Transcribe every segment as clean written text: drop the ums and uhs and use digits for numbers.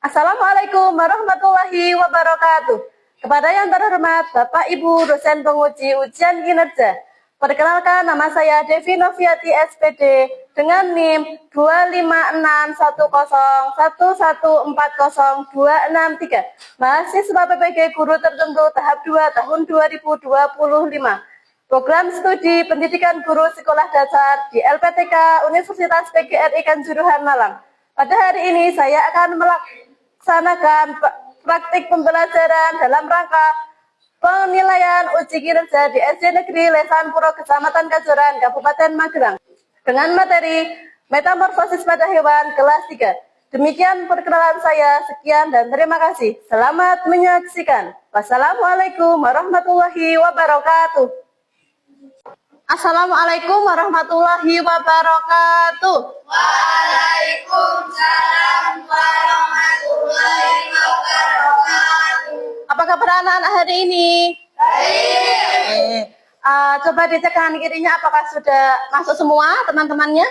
Assalamualaikum warahmatullahi wabarakatuh. Kepada yang terhormat Bapak Ibu dosen penguji ujian kinerja. Perkenalkan, nama saya Devi Noviati SPD dengan NIM 25610114023. Mahasiswa PPG Guru Tertentu tahap 2 tahun 2025. Program studi pendidikan guru sekolah dasar di LPTK Universitas PGRI Kanjuruhan Malang. Pada hari ini saya akan melaksanakan praktik pembelajaran dalam rangka penilaian uji kinerja di SD Negeri Lesan Puro, Kecamatan Kajoran, Kabupaten Magelang, dengan materi metamorfosis pada hewan kelas 3. Demikian perkenalan saya, sekian dan terima kasih. Selamat menyaksikan. Wassalamualaikum warahmatullahi wabarakatuh. Assalamualaikum warahmatullahi wabarakatuh. Waalaikumsalam warahmatullahi wabarakatuh. Apa kabar anak-anak hari ini? Baik. Coba dicek kanan kirinya apakah sudah masuk semua teman-temannya?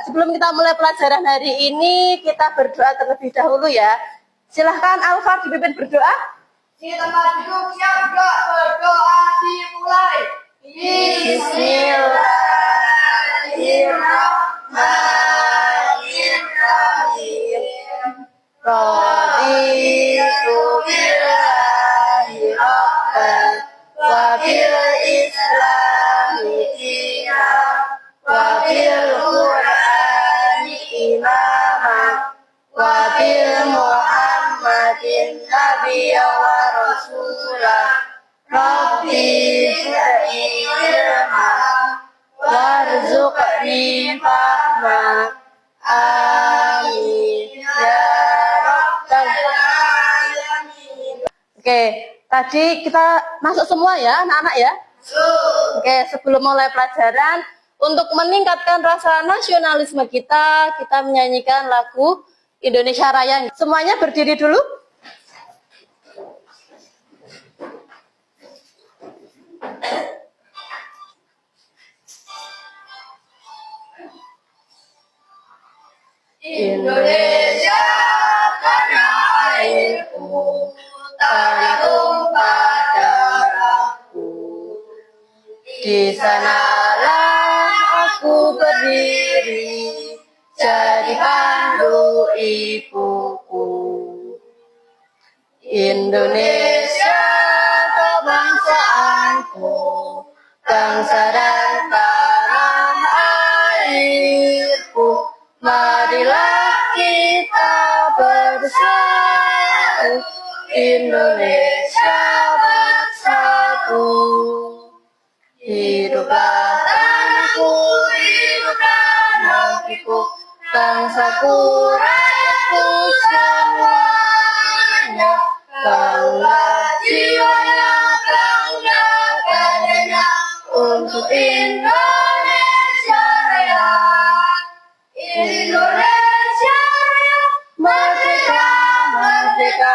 Sebelum kita mulai pelajaran hari ini, kita berdoa terlebih dahulu ya. Silahkan Alfa dipimpin berdoa. Di tempat duduk siap berdoa dimulai. Bismillahirrahmanirrahim. Raditu billahi rabban wa bil islami dinan wa bil qur'ani imama wa bil muhammadin nabiyya wa rasulah. Rabbi zidni ilma warzuqni fahma. Amin ya rabbal alamin. Oke, tadi kita masuk semua ya anak-anak ya. Oke, sebelum mulai pelajaran, untuk meningkatkan rasa nasionalisme kita menyanyikan lagu Indonesia Raya. Semuanya berdiri dulu. Indonesia tanah airku, tanah tumpah darahku. Di sanalah aku berdiri, jadi pandu ibuku. Indonesia kebangsaanku, bangsa dan tanah airku. Marilah kita bersatu, Indonesia bersatu. Hiduplah tanahku, hiduplah negeriku, bangsaku, rakyatku semuanya. Bangga jiwanya, bangga kadernya untuk Indonesia Raya. Indonesia Raya, Merdeka, merdeka,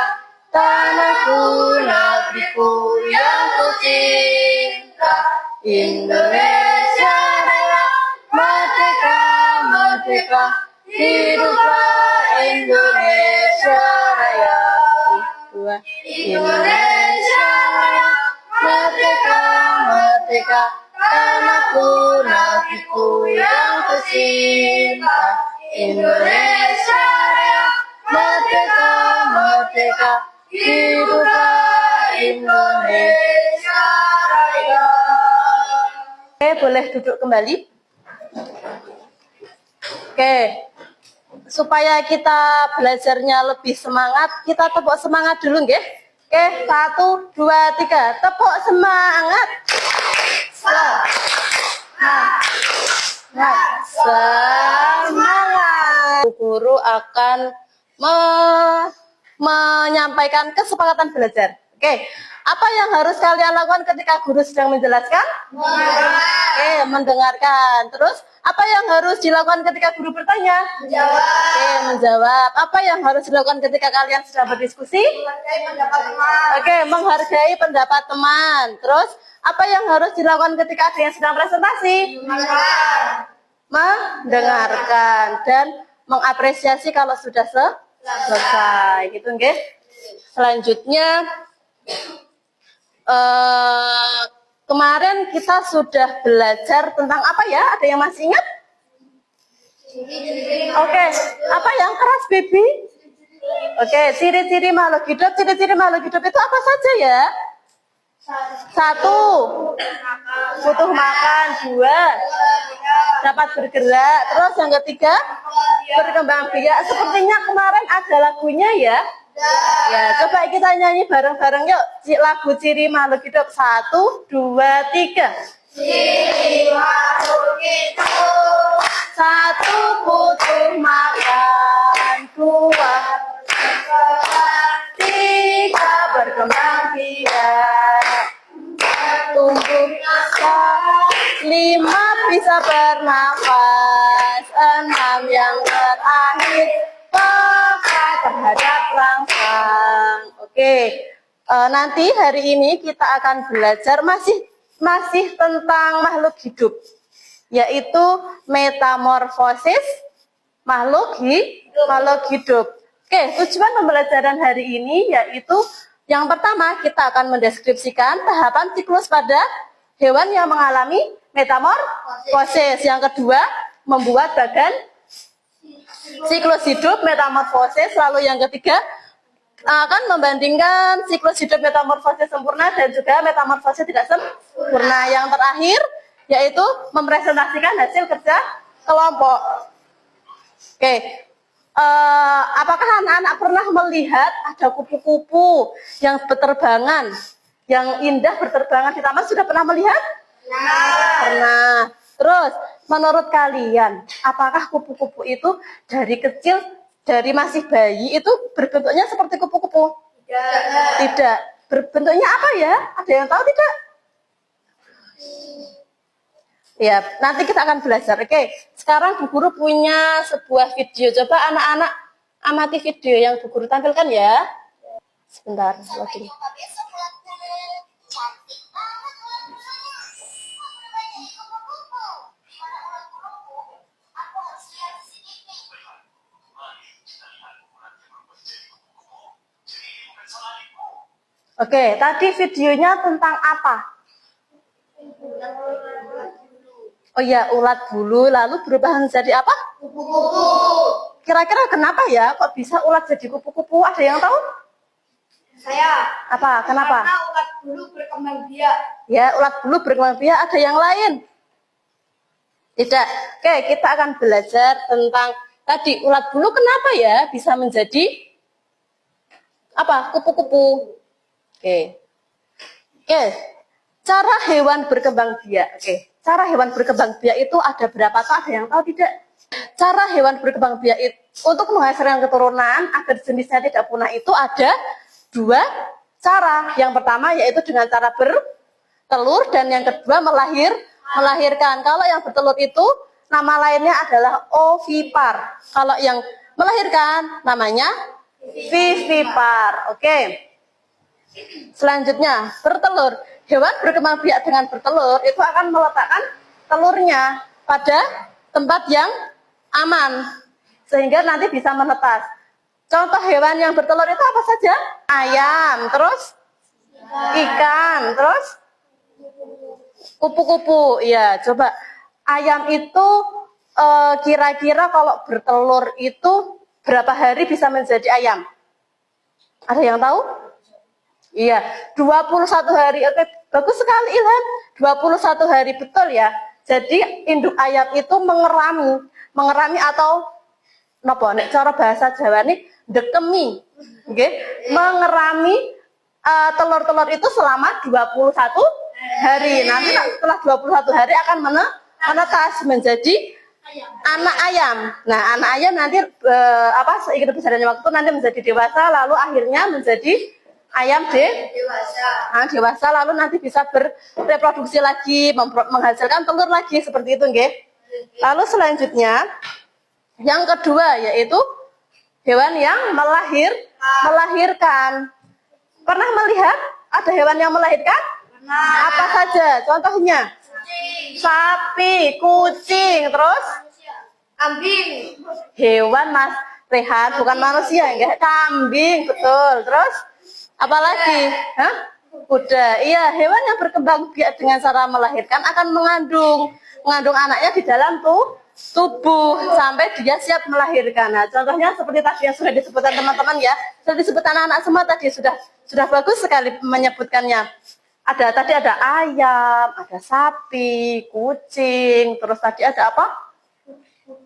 tanahku, negeriku yang ku cinta. Indonesia Raya, merdeka, merdeka, hiduplah Indonesia Raya. Indonesia Raya, merdeka, merdeka, tanahku, negeriku yang ku cinta. Indonesia Raya, merdeka, merdeka, hiduplah Indonesia Raya. Oke, boleh duduk kembali. Oke, supaya kita belajarnya lebih semangat, kita tepuk semangat dulu, nggih. Oke, 1, 2, 3, tepuk semangat. Semangat. Guru akan menyampaikan kesepakatan belajar. Oke, apa yang harus kalian lakukan ketika guru sedang menjelaskan? Oke, mendengarkan. Terus, apa yang harus dilakukan ketika guru bertanya? menjawab. Oke, menjawab. Apa yang harus dilakukan ketika kalian sedang berdiskusi? Menghargai pendapat teman. Oke, menghargai pendapat teman. Terus, apa yang harus dilakukan ketika ada yang sedang presentasi? Mendengarkan. Mendengarkan dan mengapresiasi kalau sudah selesai gitu nggih. Selanjutnya kemarin kita sudah belajar tentang apa ya? Ada yang masih ingat? Oke, apa yang keras baby? Oke, ciri-ciri makhluk hidup. Ciri-ciri makhluk hidup itu apa saja ya? 1, butuh makan. 2, dapat bergerak. Terus yang ketiga, berkembang biak. Sepertinya kemarin ada lagunya ya. Ya, coba kita nyanyi bareng-bareng yuk. Lagu ciri makhluk hidup. 1, 2, 3. Ciri makhluk hidup. 1, butuh makan. 2, 3, berkembang biak. Tumbuh besar. 5, bisa bernafas. 6, yang terakhir, peka terhadap rangsang. Oke, nanti hari ini kita akan belajar masih tentang makhluk hidup, yaitu metamorfosis makhluk hidup. Oke, tujuan pembelajaran hari ini yaitu yang pertama kita akan mendeskripsikan tahapan siklus pada hewan yang mengalami metamorfosis. Yang kedua, membuat bagan siklus hidup metamorfosis. Lalu yang ketiga, akan membandingkan siklus hidup metamorfosis sempurna dan juga metamorfosis tidak sempurna. Yang terakhir, yaitu mempresentasikan hasil kerja kelompok. Oke, apakah anak-anak pernah melihat ada kupu-kupu yang berterbangan, yang indah berterbangan di taman? Sudah pernah melihat? Pernah. Terus, menurut kalian, apakah kupu-kupu itu dari kecil, dari masih bayi itu berbentuknya seperti kupu-kupu? Tidak. Berbentuknya apa ya? Ada yang tahu tidak? Ya, nanti kita akan belajar. Oke, sekarang Bu Guru punya sebuah video. Coba anak-anak amati video yang Bu Guru tampilkan ya. Sebentar, lagi. Oke, tadi videonya tentang apa? Oh iya, ulat bulu, lalu berubah menjadi apa? Kupu-kupu. Kira-kira kenapa ya? Kok bisa ulat jadi kupu-kupu? Ada yang tahu? Saya. Apa? Kenapa? Karena ulat bulu berkembang biak. Ya, ulat bulu berkembang biak. Ada yang lain? Tidak. Oke, kita akan belajar tentang tadi ulat bulu kenapa ya bisa menjadi apa? Kupu-kupu. Oke. Cara hewan berkembang biak. Oke. Cara hewan berkembang biak itu ada berapa? Ada yang tahu tidak? Cara hewan berkembang biak itu untuk menghasilkan keturunan agar jenisnya tidak punah itu ada 2 cara. Yang pertama yaitu dengan cara bertelur dan yang kedua melahirkan. Kalau yang bertelur itu nama lainnya adalah ovipar. Kalau yang melahirkan namanya vivipar. Oke. Selanjutnya bertelur. Hewan berkembang biak dengan bertelur itu akan meletakkan telurnya pada tempat yang aman sehingga nanti bisa menetas. Contoh hewan yang bertelur itu apa saja? Ayam, terus ikan, terus kupu-kupu. Ya, coba ayam itu kira-kira kalau bertelur itu berapa hari bisa menjadi ayam? Ada yang tahu? Iya, 21 hari. Oke, bagus sekali Ilham. 21 hari betul ya. Jadi induk ayam itu mengerami atau napa nek cara bahasa Jawa nih dekemi. Nggih, mengerami telur-telur itu selama 21 hari. Nanti setelah 21 hari akan menetas menjadi anak ayam. Nah, anak ayam nanti seiring berjalannya waktu nanti menjadi dewasa lalu akhirnya menjadi ayam dewasa lalu nanti bisa bereproduksi lagi, menghasilkan telur lagi seperti itu, nggih. Lalu selanjutnya yang kedua yaitu hewan yang melahirkan. Pernah melihat ada hewan yang melahirkan? Apa saja? Contohnya? Sapi, kucing, terus Kambing. Hewan Mas Rehan, bukan manusia, enggak, kambing, betul. Terus apalagi? Hah? Kuda. Iya, hewan yang berkembang biak dengan cara melahirkan akan mengandung anaknya di dalam tubuh sampai dia siap melahirkan. Nah, contohnya seperti tadi yang sudah disebutkan teman-teman ya, sudah disebut anak-anak semua tadi sudah bagus sekali menyebutkannya. Tadi ada ayam, ada sapi, kucing, terus tadi ada apa?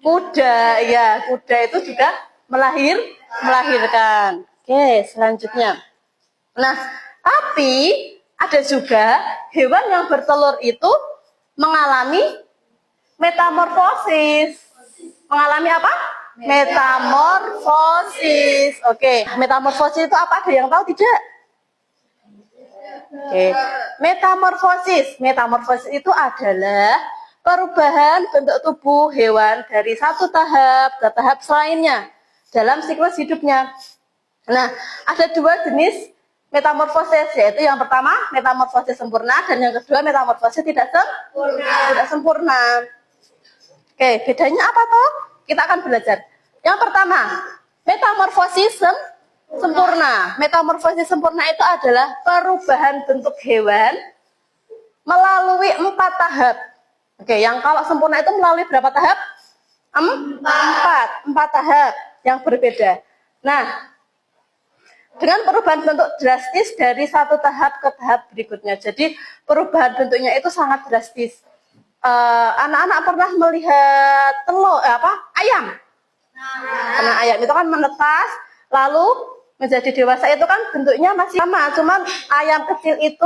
Kuda. Ya, kuda itu juga melahirkan. Oke, selanjutnya. Nah, tapi ada juga hewan yang bertelur itu mengalami metamorfosis. Mengalami apa? Metamorfosis. Oke, metamorfosis itu apa? Ada yang tahu tidak? Oke. Metamorfosis itu adalah perubahan bentuk tubuh hewan dari satu tahap ke tahap selainnya dalam siklus hidupnya. Nah, ada dua jenis metamorfosis, yaitu yang pertama metamorfosis sempurna dan yang kedua metamorfosis tidak sempurna. Oke, bedanya apa toh? Kita akan belajar. Yang pertama, metamorfosis sempurna. Metamorfosis sempurna itu adalah perubahan bentuk hewan melalui 4 tahap. Oke, yang kalau sempurna itu melalui berapa tahap? 4 tahap yang berbeda. Nah, dengan perubahan bentuk drastis dari satu tahap ke tahap berikutnya. Jadi perubahan bentuknya itu sangat drastis. Anak-anak pernah melihat ayam. Karena ayam itu kan menetas, lalu menjadi dewasa itu kan bentuknya masih sama, cuman ayam kecil itu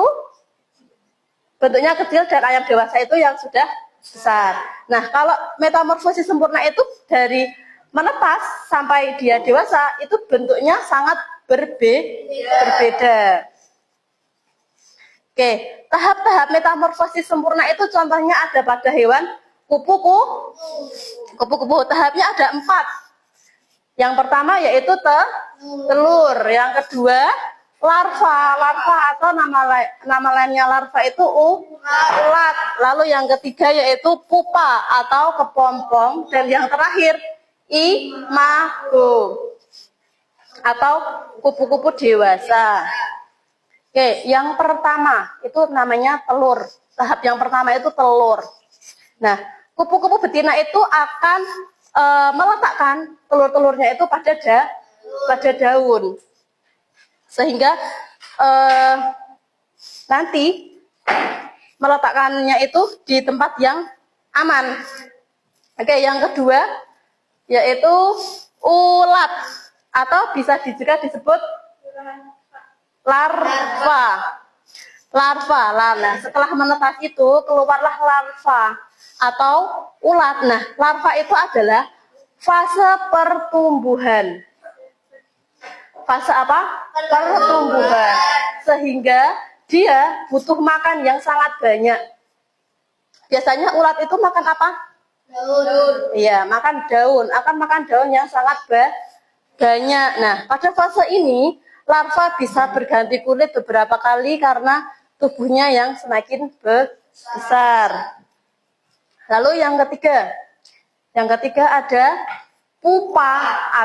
bentuknya kecil dan ayam dewasa itu yang sudah besar. Nah, kalau metamorfosis sempurna itu dari menetas sampai dia dewasa itu bentuknya sangat berbeda. Oke, tahap-tahap metamorfosis sempurna itu contohnya ada pada hewan kupu-kupu. Tahapnya ada 4. Yang pertama yaitu telur. Yang kedua larva atau nama lainnya larva itu ulat. Lalu yang ketiga yaitu pupa atau kepompong dan yang terakhir imago atau kupu-kupu dewasa. Oke, yang pertama itu namanya telur. Tahap yang pertama itu telur. Nah, kupu-kupu betina itu akan meletakkan telur-telurnya itu pada daun. Sehingga nanti meletakkannya itu di tempat yang aman. Oke, yang kedua yaitu ulat atau bisa juga disebut larva. Nah, setelah menetas itu keluarlah larva atau ulat. Nah, larva itu adalah fase pertumbuhan. Fase apa? Pertumbuhan. Sehingga dia butuh makan yang sangat banyak. Biasanya ulat itu makan apa? Daun. Iya, makan daun. Akan makan daun yang sangat banyak. Nah, pada fase ini larva bisa berganti kulit beberapa kali karena tubuhnya yang semakin besar. Lalu yang ketiga ada pupa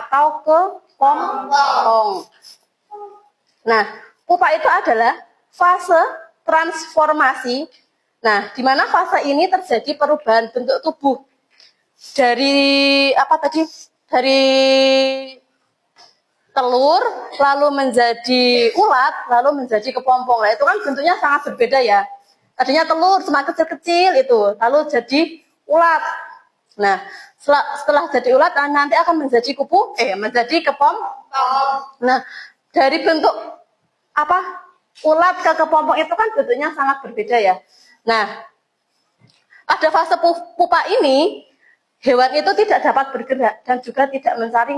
atau kepompong. Nah, pupa itu adalah fase transformasi. Nah, di mana fase ini terjadi perubahan bentuk tubuh dari Dari telur, lalu menjadi ulat, lalu menjadi kepompong. Nah, itu kan bentuknya sangat berbeda ya. Tadinya telur cuma kecil-kecil itu, lalu jadi ulat. Nah, setelah jadi ulat nanti akan menjadi menjadi kepompong. Nah, dari bentuk ulat ke kepompong itu kan bentuknya sangat berbeda ya. Nah, pada fase pupa ini hewan itu tidak dapat bergerak dan juga tidak mencari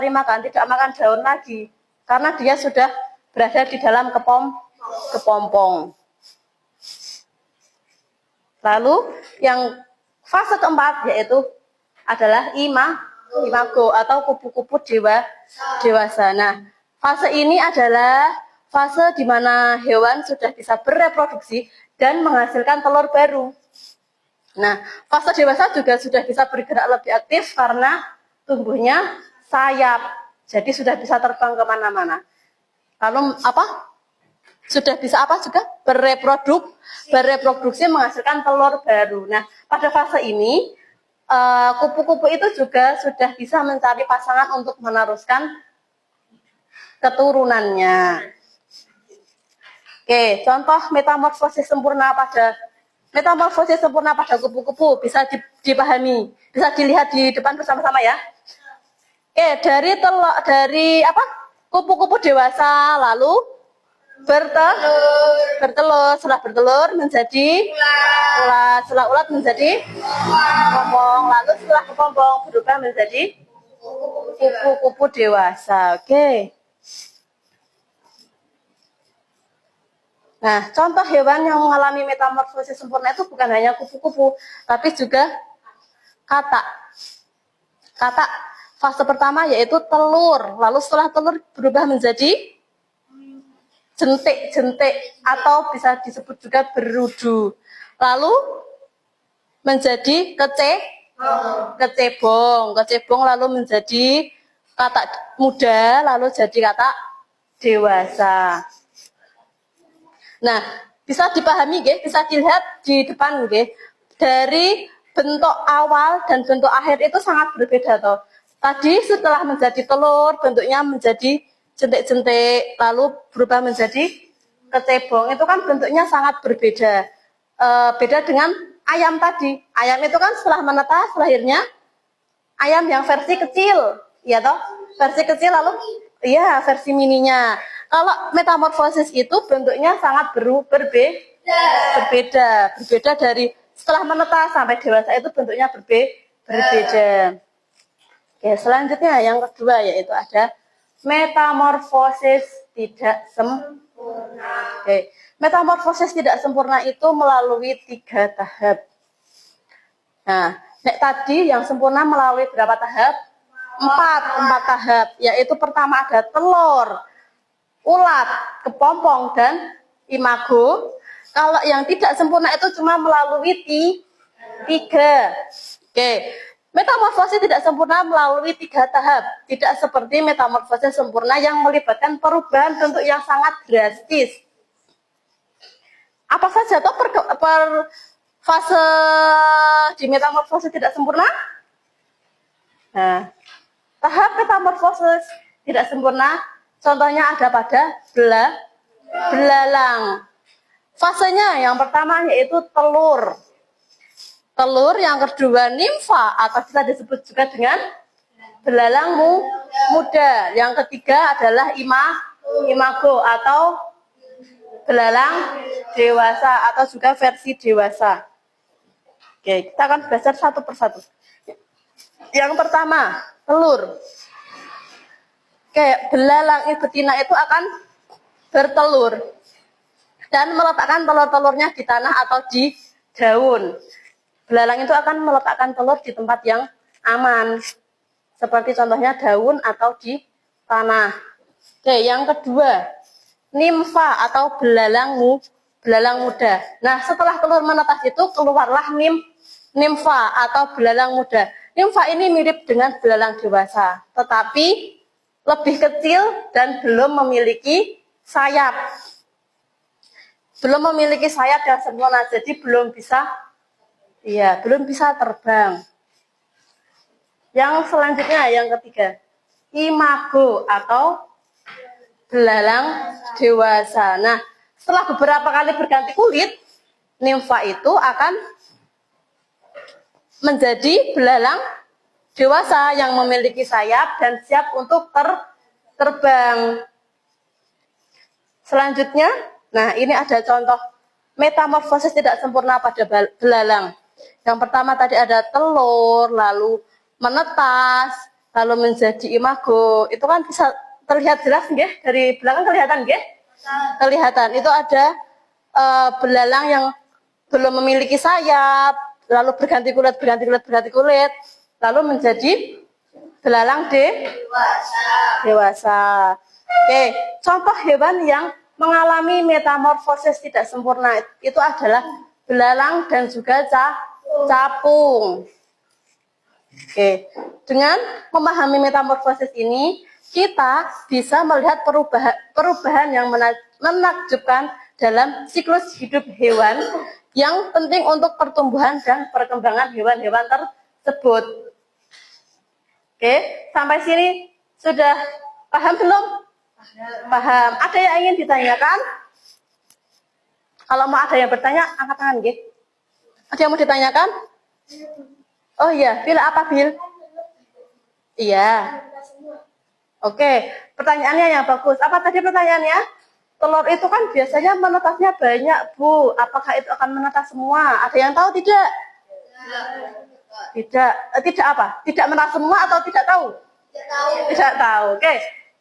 makan, tidak makan daun lagi karena dia sudah berada di dalam kepompong. Lalu yang fase keempat yaitu adalah imago atau kupu-kupu dewasa. Nah, fase ini adalah fase di mana hewan sudah bisa bereproduksi dan menghasilkan telur baru. Nah, fase dewasa juga sudah bisa bergerak lebih aktif karena tumbuhnya sayap. Jadi sudah bisa terbang kemana-mana. Lalu apa? Sudah bisa apa juga? Bereproduksi menghasilkan telur baru. Nah, pada fase ini kupu-kupu itu juga sudah bisa mencari pasangan untuk meneruskan keturunannya. Oke, contoh metamorfosis sempurna pada kupu-kupu bisa dipahami, bisa dilihat di depan bersama-sama ya. Oke, dari apa? Kupu-kupu dewasa lalu bertelur, setelah bertelur menjadi ulat, setelah ulat menjadi kepompong, lalu setelah kepompong berubah menjadi kupu-kupu dewasa. Oke. Nah, contoh hewan yang mengalami metamorfosis sempurna itu bukan hanya kupu-kupu, tapi juga katak. Katak fase pertama yaitu telur, lalu setelah telur berubah menjadi jentik-jentik atau bisa disebut juga berudu. Lalu menjadi kecebong lalu menjadi katak muda, lalu jadi katak dewasa. Nah, bisa dipahami nggih, bisa dilihat di depan nggih. Dari bentuk awal dan bentuk akhir itu sangat berbeda toh. Tadi setelah menjadi telur, bentuknya menjadi jentik-jentik, lalu berubah menjadi kecebong. Itu kan bentuknya sangat berbeda. Beda dengan ayam tadi. Ayam itu kan setelah menetas lahirnya ayam yang versi kecil, ya toh? Versi kecil lalu iya, versi mininya. Kalau metamorfosis itu bentuknya sangat berbeda dari setelah menetas sampai dewasa itu bentuknya berbeda. Oke, selanjutnya yang kedua yaitu ada metamorfosis tidak sempurna. Oke, metamorfosis tidak sempurna itu melalui 3 tahap. Nah, tadi yang sempurna melalui berapa tahap? 4 tahap, yaitu pertama ada telur, ulat, kepompong, dan imago. Kalau yang tidak sempurna itu cuma melalui 3. Oke, metamorfosis tidak sempurna melalui 3 tahap. Tidak seperti metamorfosis sempurna yang melibatkan perubahan bentuk yang sangat drastis. Apa saja toh per fase di metamorfosis tidak sempurna? Nah, tahap metamorfosis tidak sempurna contohnya ada pada belalang. Fasenya yang pertama yaitu telur. Telur, yang kedua nimfa atau bisa disebut juga dengan belalang muda. Yang ketiga adalah imago atau belalang dewasa atau juga versi dewasa. Oke, kita akan belajar satu persatu. Yang pertama, telur. Kayak belalang betina itu akan bertelur dan meletakkan telur-telurnya di tanah atau di daun. Belalang itu akan meletakkan telur di tempat yang aman, seperti contohnya daun atau di tanah. Oke, yang kedua, nimfa atau belalang muda. Nah, setelah telur menetas itu keluarlah nimfa atau belalang muda. Nimfa ini mirip dengan belalang dewasa, tetapi lebih kecil dan belum memiliki sayap. Belum memiliki sayap yang sempurna, jadi belum bisa terbang. Yang selanjutnya, yang ketiga, imago atau belalang dewasa. Nah, setelah beberapa kali berganti kulit, nimfa itu akan menjadi belalang dewasa yang memiliki sayap dan siap untuk terbang. Selanjutnya, nah ini ada contoh metamorfosis tidak sempurna pada belalang. Yang pertama tadi ada telur, lalu menetas, lalu menjadi imago. Itu kan bisa terlihat jelas nggih? Dari belakang kelihatan nggih? Kelihatan. Itu ada belalang yang belum memiliki sayap, lalu berganti kulit, lalu menjadi belalang dewasa. Oke, contoh hewan yang mengalami metamorfosis tidak sempurna itu adalah belalang dan juga capung. Oke, dengan memahami metamorfosis ini, kita bisa melihat perubahan yang menakjubkan dalam siklus hidup hewan yang penting untuk pertumbuhan dan perkembangan hewan-hewan tersebut. Oke, sampai sini sudah paham belum? Paham. Ada yang ingin ditanyakan? Kalau mau ada yang bertanya, angkat tangan, Gih. Ada yang mau ditanyakan? Oh iya, Bil apa, Bil? Iya. Oke, pertanyaannya yang bagus. Apa tadi pertanyaannya? Telur itu kan biasanya menetasnya banyak, Bu. Apakah itu akan menetas semua? Ada yang tahu tidak? Tidak. Tidak apa? Tidak menetas semua atau tidak tahu? Tidak tahu. Tidak tahu. Oke.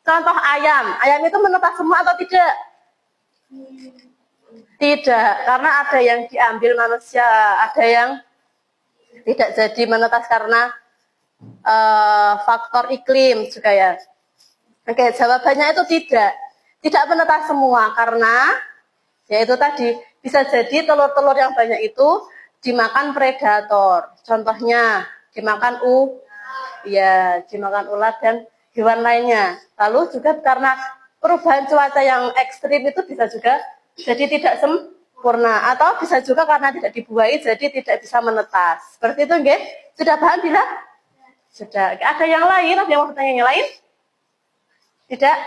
Contoh ayam. Ayam itu menetas semua atau tidak? Tidak. Karena ada yang diambil manusia. Ada yang tidak jadi menetas karena faktor iklim juga ya. Oke, jawabannya itu tidak. Tidak menetas semua karena yaitu tadi bisa jadi telur-telur yang banyak itu dimakan predator. Contohnya dimakan dimakan ulat dan hewan lainnya. Lalu juga karena perubahan cuaca yang ekstrim itu bisa juga jadi tidak sempurna atau bisa juga karena tidak dibuahi jadi tidak bisa menetas. Seperti itu, nggih? Sudah paham, Bila? Sudah. Ada yang lain? Ada yang mau bertanya yang lain? Tidak?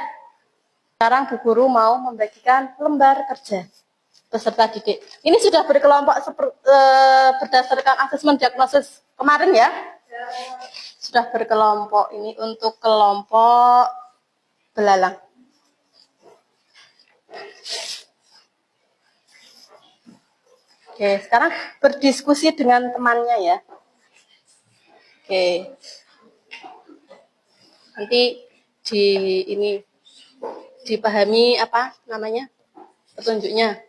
Sekarang Bu Guru mau membagikan lembar kerja peserta didik. Ini sudah berkelompok berdasarkan asesmen diagnosis kemarin ya? Sudah berkelompok. Ini untuk kelompok belalang. Oke, sekarang berdiskusi dengan temannya ya. Oke. Nanti dipahami apa namanya? Petunjuknya.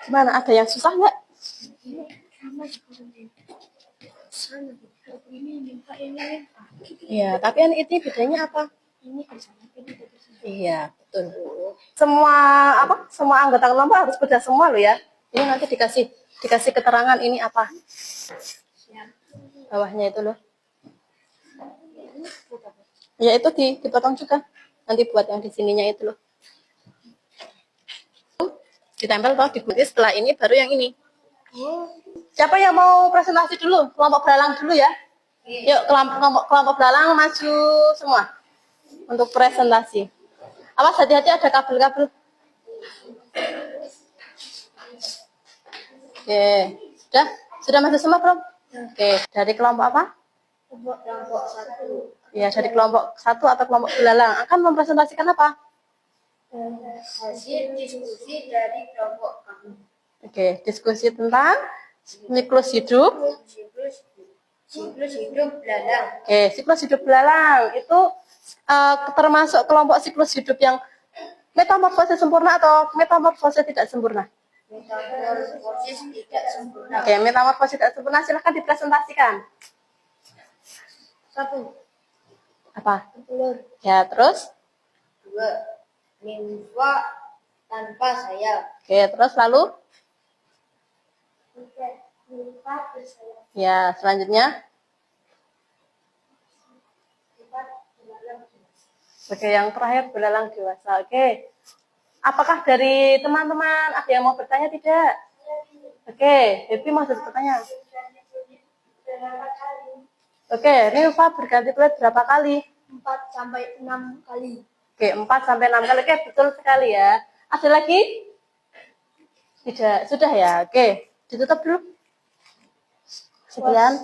Gimana? Ada yang susah nggak? Iya, tapi ini bedanya apa? Iya, betul. Semua anggota kelompok harus beda semua loh ya. Ini nanti dikasih keterangan ini apa? Bawahnya itu loh. Ya itu dipotong juga. Nanti buat yang di sininya itu loh. Ditempel toh digunting, setelah ini baru yang ini. Siapa yang mau presentasi dulu? Kelompok belalang dulu ya. Yuk kelompok belalang maju semua untuk presentasi. Awas hati-hati ada kabel-kabel. Oke, sudah maju semua belum? Oke, dari kelompok apa? Kelompok 1. Ya, dari kelompok 1 atau kelompok belalang akan mempresentasikan apa? Hasil diskusi dari kelompok kami. Oke, diskusi tentang siklus hidup. Siklus hidup belalang. Oke, siklus hidup belalang itu termasuk kelompok siklus hidup yang metamorfosis sempurna atau metamorfosis tidak sempurna? Metamorfosis tidak sempurna. Oke, metamorfosis tidak sempurna silahkan dipresentasikan. 1. Apa? Telur. Ya, terus? 2. Nimfa tanpa sayap. Oke, terus lalu? 3. Nimfa bersayap. Ya, selanjutnya? 4. Belalang. Oke, yang terakhir belalang dewasa. Oke. Apakah dari teman-teman ada yang mau bertanya tidak? Oke, Happy mau bertanya. Oke, Nilva berganti kulit berapa kali? 4 sampai 6 kali. Oke, 4 sampai 6 kali. Oke, betul sekali ya. Ada lagi? Tidak, sudah ya. Oke, ditutup dulu. Sekian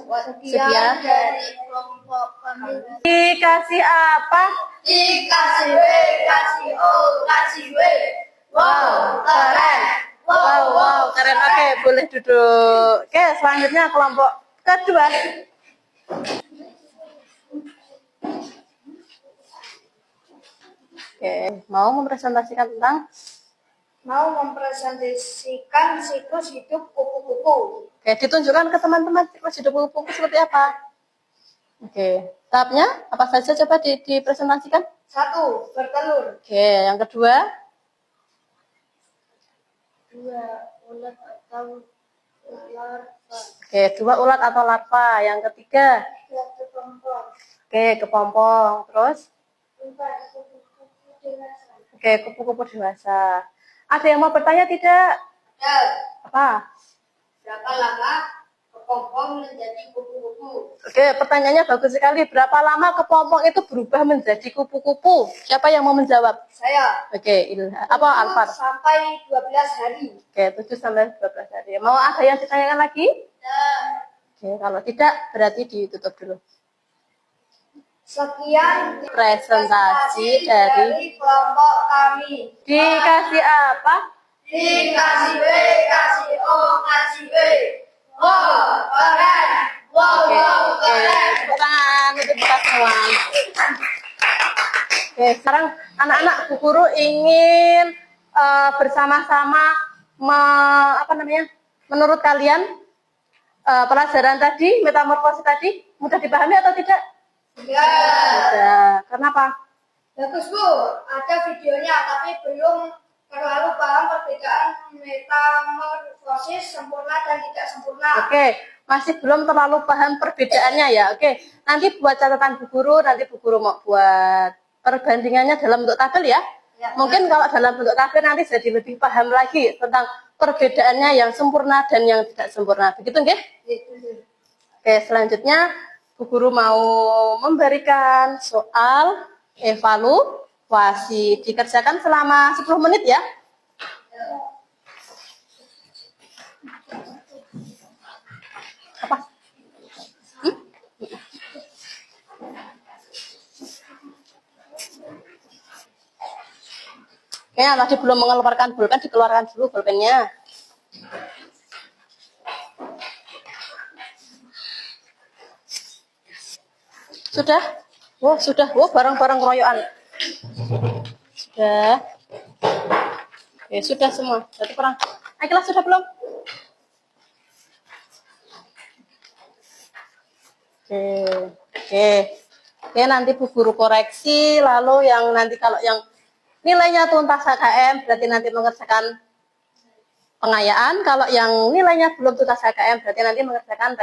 dari kelompok kami. Dikasih apa? Dikasih W, kasih O, kasih W. Wow, keren. Wow, keren. Oke, boleh duduk. Oke, selanjutnya kelompok kedua. Oke, mau mempresentasikan tentang? Mau mempresentasikan siklus hidup kupu-kupu. Oke, ditunjukkan ke teman-teman siklus hidup kupu-kupu seperti apa? Oke, tahapnya apa saja coba dipresentasikan? 1. Bertelur. Oke, yang kedua? Dua ulat atau larva. Oke, 2 ulat atau larva. Yang ketiga. Satu kepompong. Oke, kepompong. Terus? 4 kupu-kupu dewasa. Oke, kupu-kupu dewasa. Ada yang mau bertanya tidak? Ya. Apa? Berapa lama kepompong menjadi kupu-kupu? Oke, pertanyaannya bagus sekali. Berapa lama kepompong itu berubah menjadi kupu-kupu? Siapa yang mau menjawab? Saya. Oke, apa Alfar? Sampai 12 hari. Oke, 7 sampai 12 hari. Mau ada yang ditanyakan lagi? Ya. Oke, kalau tidak berarti ditutup dulu. Sekian Presentasi dari kelompok kami. dikasih apa? Dikasih B, kasih O, kasih B. Wow, keren. Wow, Oke, wow, oke. keren. Tepuk tangan untuk kita semua. Oke, sekarang anak-anak Bu Guru ingin bersama-sama menurut kalian pelajaran tadi, metamorfosis tadi mudah dipahami atau tidak? Ya. Mudah. Kenapa? Bagus Bu, ada videonya tapi belum terlalu paham perbedaan metamorfosis sempurna dan tidak sempurna. Oke, masih belum terlalu paham perbedaannya ya. Oke, nanti buat catatan Bu Guru, nanti Bu Guru mau buat perbandingannya dalam bentuk tabel ya. Ya. Mungkin kalau dalam bentuk tabel nanti jadi lebih paham lagi tentang perbedaannya yang sempurna dan yang tidak sempurna. Begitu nggih? Oke, selanjutnya Bu Guru mau memberikan soal evaluasi. Dikerjakan selama 10 menit ya. Apa? Kayaknya tadi belum mengeluarkan pulpen, dikeluarkan dulu pulpennya. Sudah? Oh, sudah. Oh, barang-barang keroyokan. Sudah. Oke, sudah semua. Satu perang. Ayo, sudah belum? Oke. Oke. Oke, nanti Bu Guru koreksi. Lalu yang nanti kalau yang nilainya tuntas HKM, berarti nanti mengerjakan pengayaan. Kalau yang nilainya belum tuntas HKM, berarti nanti mengerjakan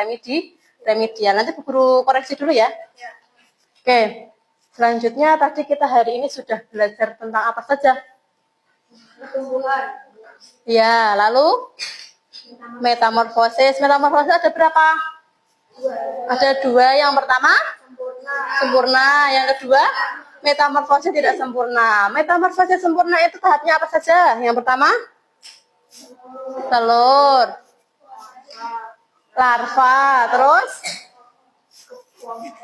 remedial. Nanti Bu Guru koreksi dulu ya. Oke, selanjutnya tadi kita hari ini sudah belajar tentang apa saja? Pertumbuhan. Ya, lalu metamorfosis. Metamorfosis ada berapa? Ada 2. Yang pertama, sempurna. Yang kedua, metamorfosis tidak sempurna. Metamorfosis sempurna itu tahapnya apa saja? Yang pertama, telur, larva, terus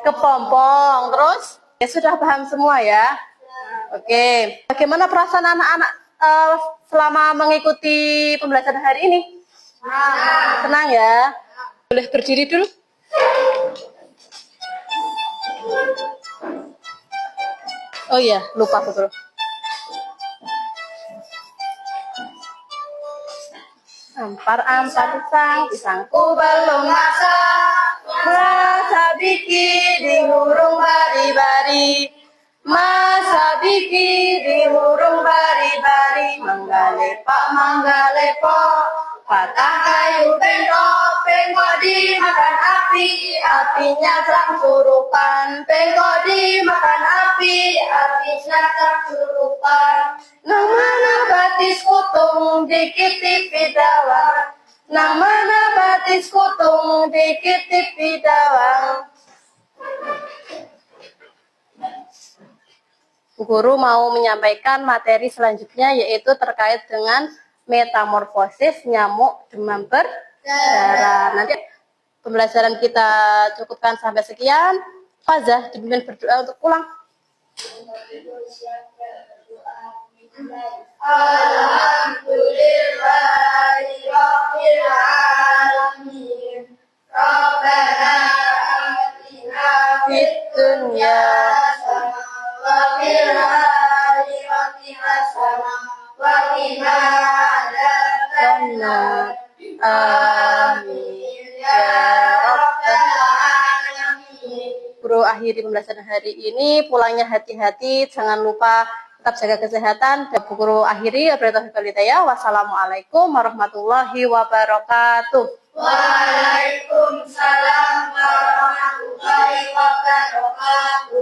kepompong, terus ya sudah paham semua ya. Oke, bagaimana perasaan anak-anak selama mengikuti pembelajaran hari ini? Senang ya. Boleh berdiri dulu. Oh iya, lupa betul. Ampar-ampar pisangku belum masak, masa bikin di hurung bari-bari, masa bikin di hurung bari-bari, manggalepo, patah kayu bengkok dimakan api, apinya terang surupan, bengkok dimakan api, apinya terang surupan. Nang mana batis kutung dikit tipi dawang, nang mana batis kutung dikit tipi dawang. Bu Guru mau menyampaikan materi selanjutnya yaitu terkait dengan metamorfosis nyamuk demam berdarah. Nanti pembelajaran kita cukupkan sampai sekian. Fazah dipimpin berdoa untuk pulang. Alhamdulillahirabbil alamin. Rabbana atina Fid dunya wa fil akhirati hasanah wa qina adzabannar. amin ya rabbal alamin. Guru akhiri pembelajaran hari ini, pulangnya hati-hati, jangan lupa Tetap jaga kesehatan. Dan guru akhiri, wassalamualaikum warahmatullahi wabarakatuh. Waalaikumsalam warahmatullahi wabarakatuh.